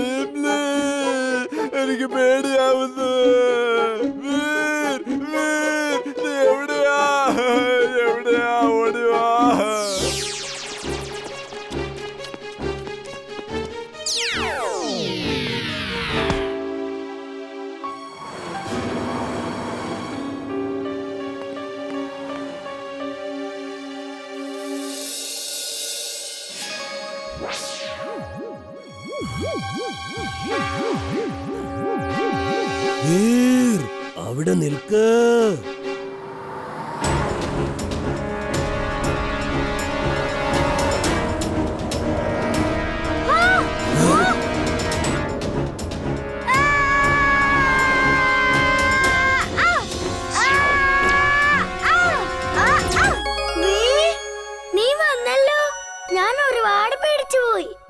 ഇംലി, എനിക്ക് പേടിയാവുന്നു. വീർ, വീർ, നീ എവിടെയാ? എവിടെയാ? ഓടിവാ. അവിടെ നിൽക്ക്.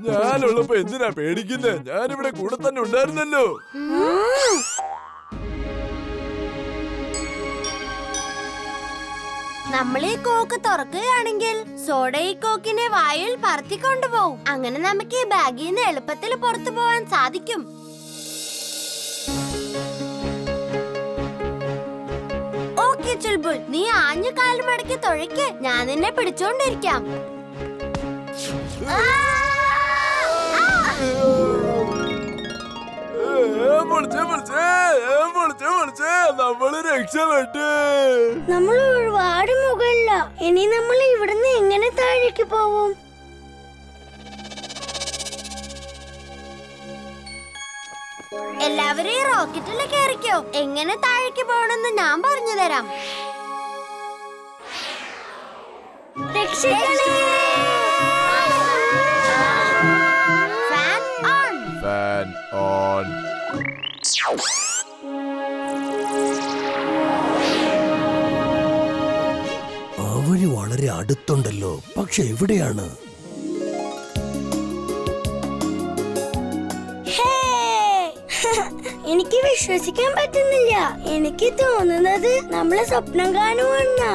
ഞാനുള്ളപ്പോ എന്തിനാ പേടിക്കുന്നേ? ഞാനിവിടെ കൂടെ തന്നെ ഉണ്ടായിരുന്നല്ലോ. നമ്മൾ ഈ കോക്ക് തുറക്കുകയാണെങ്കിൽ സോഡ ഈ കോക്കിനെ വായിൽ പറത്തിക്കൊണ്ടുപോകും. അങ്ങനെ നമുക്ക് ഈ ബാഗിൽ നിന്ന് എളുപ്പത്തിൽ പുറത്തു പോകാൻ സാധിക്കും. ഓക്കെ ചുൽബുൾ, നീ ആഞ്ഞു കാല് മടക്കി തുഴയ്ക്ക്. ഞാൻ നിന്നെ പിടിച്ചോണ്ടിരിക്കാം. നമ്മള് രക്ഷപ്പെട്ടു. നമ്മൾ ഒരുപാട് മുകളില. ഇനി നമ്മൾ ഇവിടുന്ന് എങ്ങനെ താഴേക്ക് പോവും? എല്ലാവരും ഈ റോക്കറ്റിൽ കയറിക്കോ. എങ്ങനെ താഴേക്ക് പോകണമെന്ന് ഞാൻ പറഞ്ഞു തരാം. Fan on. അവര് വളരെ അടുത്തുണ്ടല്ലോ. പക്ഷെ എവിടെയാണ്? എനിക്ക് വിശ്വസിക്കാൻ പറ്റുന്നില്ല. എനിക്ക് തോന്നുന്നത് നമ്മളെ സ്വപ്നം കാണുവാന്നാ.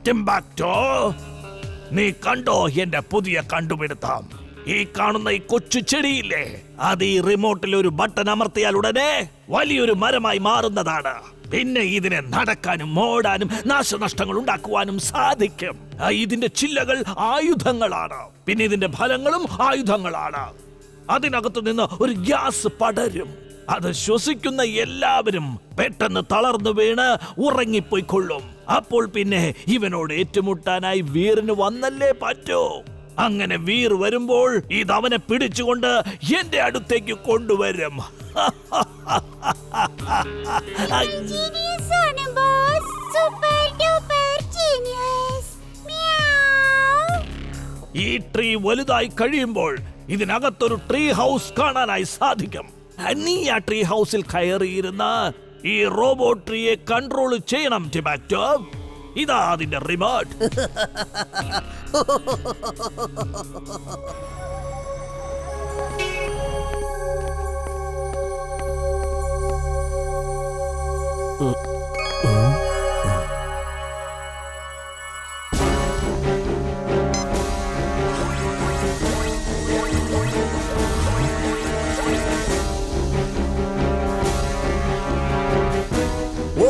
ടിംബാക്ടോ, നീ കണ്ടോ എന്റെ പുതിയ കണ്ടുപിടുത്തം? ഈ കാണുന്ന ഈ കൊച്ചു ചെടിയില്ലേ, അത് ഈ റിമോട്ടിൽ ഒരു ബട്ടൺ അമർത്തിയാൽ ഉടനെ വലിയൊരു മരമായി മാറുന്നതാണ്. പിന്നെ ഇതിനെ നടക്കാനും ഓടാനും നാശനഷ്ടങ്ങൾ ഉണ്ടാക്കുവാനും സാധിക്കും. ഇതിന്റെ ചില്ലകൾ ആയുധങ്ങളാണ്. പിന്നെ ഇതിന്റെ ഫലങ്ങളും ആയുധങ്ങളാണ്. അതിനകത്തു നിന്ന് ഒരു ഗ്യാസ് പടരും. അത് ശ്വസിക്കുന്ന എല്ലാവരും പെട്ടെന്ന് തളർന്നു വീണ് ഉറങ്ങിപ്പോയിക്കൊള്ളും. അപ്പോൾ പിന്നെ ഇവനോട് ഏറ്റുമുട്ടാനായി വീറിന് വന്നല്ലേ പറ്റൂ. അങ്ങനെ വീർ വരുമ്പോൾ ഇത് അവനെ പിടിച്ചുകൊണ്ട് എന്റെ അടുത്തേക്ക് കൊണ്ടുവരും. ഈ ട്രീ വലുതായി കഴിയുമ്പോൾ ഇതിനകത്തൊരു ട്രീ ഹൗസ് കാണാനായി സാധിക്കും. നീ ആ ട്രീ ഹൗസിൽ കയറിയിരുന്ന ഈ റോബോട്ട് ട്രീയെ കൺട്രോൾ ചെയ്യണം ടിംബാക്ടോ. ഇതാ അതിന്റെ remote.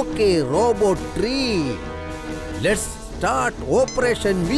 Okay, robot tree. Let's start Operation V.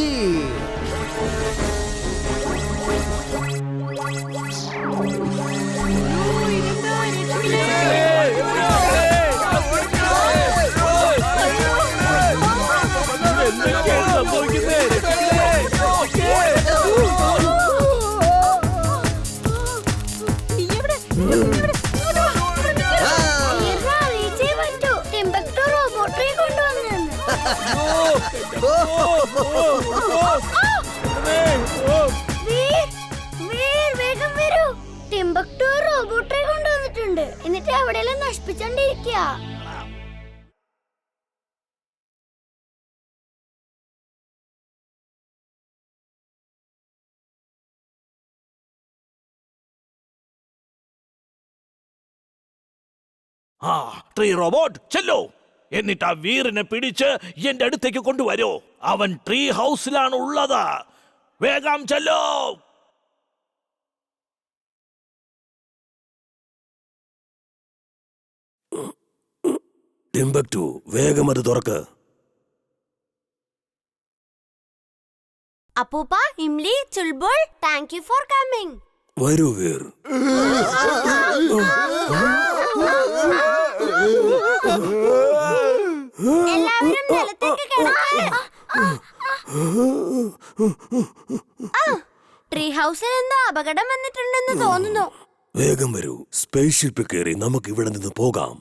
ടിംബക്ടു റോബോട്ടെ കൊണ്ടുവന്നിട്ടുണ്ട്. എന്നിട്ട് അവിടെയെല്ലാം നശിപ്പിച്ചോണ്ടിരിക്കുക. ആ ട്രീ റോബോട്ട് ചെല്ലോ. എന്നിട്ട് ആ വീറിനെ പിടിച്ച് എന്റെ അടുത്തേക്ക് കൊണ്ടുവരൂ. അവൻ ട്രീ ഹൗസിലാണ് ഉള്ളത്. വേഗം ചെല്ലോ. ടിംബക്ടു, വേഗം അത് തുറക്ക്. അപ്പൂപ്പ, ഇംലി, Chulbul, thank you for coming. വരൂ വീർ. എല്ലാവരും നിലത്തേക്ക് കിടക്ക്. ട്രീ ഹൗസിൽ എന്തോ അപകടം വന്നിട്ടുണ്ടെന്ന് തോന്നുന്നു. വേഗം വരൂ, സ്പേസ് ഷിപ്പ് കയറി നമുക്ക് ഇവിടെ നിന്ന് പോകാം.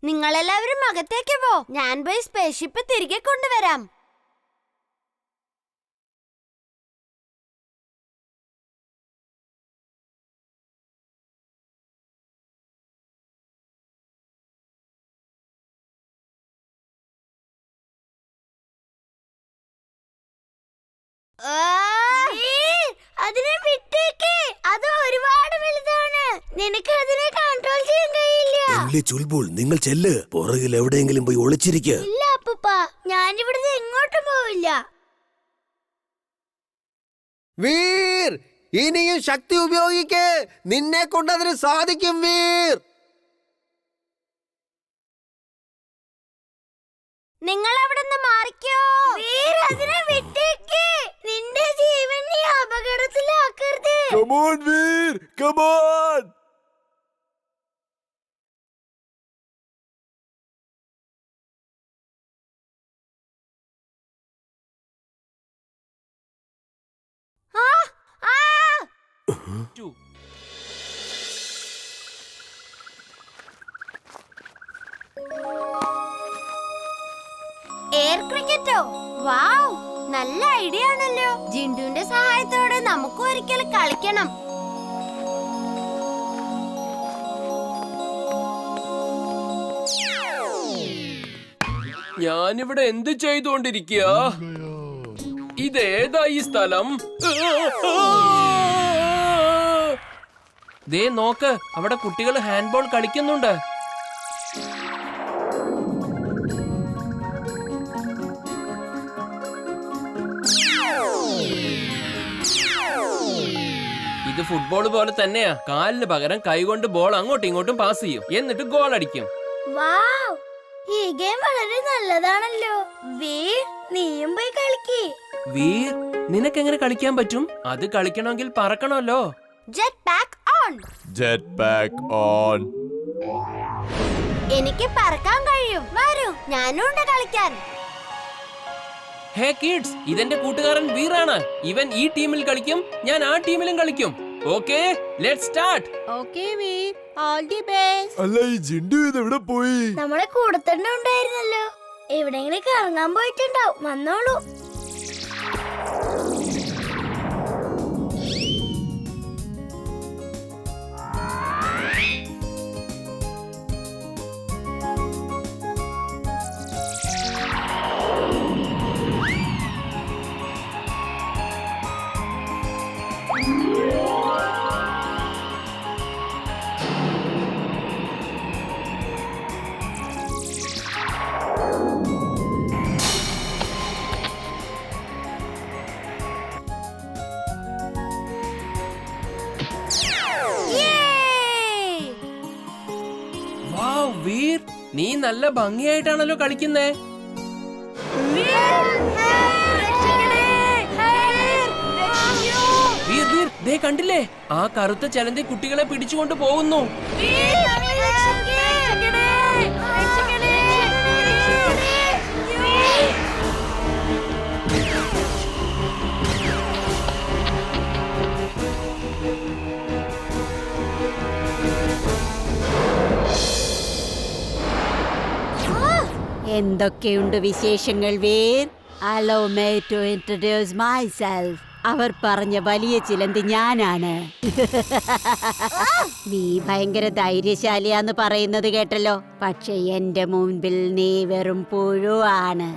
നിങ്ങളെല്ലാവരും അകത്തേക്ക് പോ. ഞാൻ പോയി സ്പേസ് ഷിപ്പ് തിരികെ കൊണ്ടുവരാം. അതിനെ വിട്ടേക്ക്. അത് ഒരുപാട് വലുതാണ്. നിനക്ക് അതിനെ കൺട്രോൾ ചെയ്യാൻ കഴിയില്ല. ഇംലി, ചുൽബുൾ, നിങ്ങൾ ചെല്ല്. പുറകിൽ എവിടെയെങ്കിലും പോയി ഒളിച്ചിരിക്കുക. ഇല്ല അപ്പൂപ്പ, ഞാൻ ഇവിടുന്ന് എങ്ങോട്ടും പോവില്ല. വീർ, ഇനിയും ശക്തി ഉപയോഗിക്ക്. നിന്നെ കൊണ്ടതിന് സാധിക്കും വീർ. നിങ്ങൾ അവിടുന്ന് മാറിക്കോ. അതിനെ വിട്ടേക്ക്. നിന്റെ ജീവൻ നീ അപകടത്തിലാക്കരുത്. Come on, Veer, come on. Air ക്രിക്കറ്റോ? വാവ്, നല്ല ഐഡിയ ആണല്ലോ. ജിൻഡുവിന്റെ സഹായത്തോടെ നമുക്ക് ഒരിക്കൽ കളിക്കണം. ഞാനിവിടെ എന്ത് ചെയ്തുകൊണ്ടിരിക്കുക? ഇതേതാ ഈ സ്ഥലം? ദേ നോക്ക്, അവിടെ കുട്ടികൾ ഹാൻഡ്ബോൾ കളിക്കുന്നുണ്ട്. ഇത് ഫുട്ബോൾ പോലെ തന്നെയാ. കാലിന് പകരം കൈകൊണ്ട് ബോൾ അങ്ങോട്ടും ഇങ്ങോട്ടും പാസ് ചെയ്യും, എന്നിട്ട് ഗോൾ അടിക്കും. വാവ്, ഈ ഗെയിം വളരെ നല്ലതാണല്ലോ. വീർ, നീയും പോയി കളിക്ക്. വീർ, നിനക്കെങ്ങനെ കളിക്കാൻ പറ്റും? അത് കളിക്കണമെങ്കിൽ പറക്കണമല്ലോ. Jet pack on. Jet pack on. എനിക്ക് പറക്കാൻ കഴിയും. വരൂ, ഞാനും ഉണ്ട് കളിക്കാൻ. ഹേ കിഡ്സ്, ഇതെന്റെ കൂട്ടുകാരൻ വീറാണ്. ഇവൻ ഈ ടീമിൽ കളിക്കും, ഞാൻ ആ ടീമിലും കളിക്കും. Okay, let's start. Okay Veer, all the best. അല്ല, ഈ ജിൻഡു ഇത് എവിടെ പോയി? നമ്മളെ കൂടെ തന്നെ ഉണ്ടായിരുന്നല്ലോ. എവിടെയെങ്കിലും കറങ്ങാൻ പോയിട്ടുണ്ടാവും. വന്നോളൂ. വാവ് വീർ, നീ നല്ല ഭംഗിയായിട്ടാണല്ലോ കളിക്കുന്നേ. വീർ വീർ, ദേ കണ്ടില്ലേ, ആ കറുത്ത ചലന്തി കുട്ടികളെ പിടിച്ചുകൊണ്ട് പോകുന്നു. എന്തൊക്കെയുണ്ട് വിശേഷങ്ങൾ Veer? Allow me to introduce myself. അവർ പറഞ്ഞ വലിയ ചിലന്തി ഞാനാണ്. നീ ഭയങ്കര ധൈര്യശാലിയാന്ന് പറയുന്നത് കേട്ടല്ലോ. പക്ഷെ എന്റെ മുൻപിൽ നീ വെറും പുഴുവാണ്.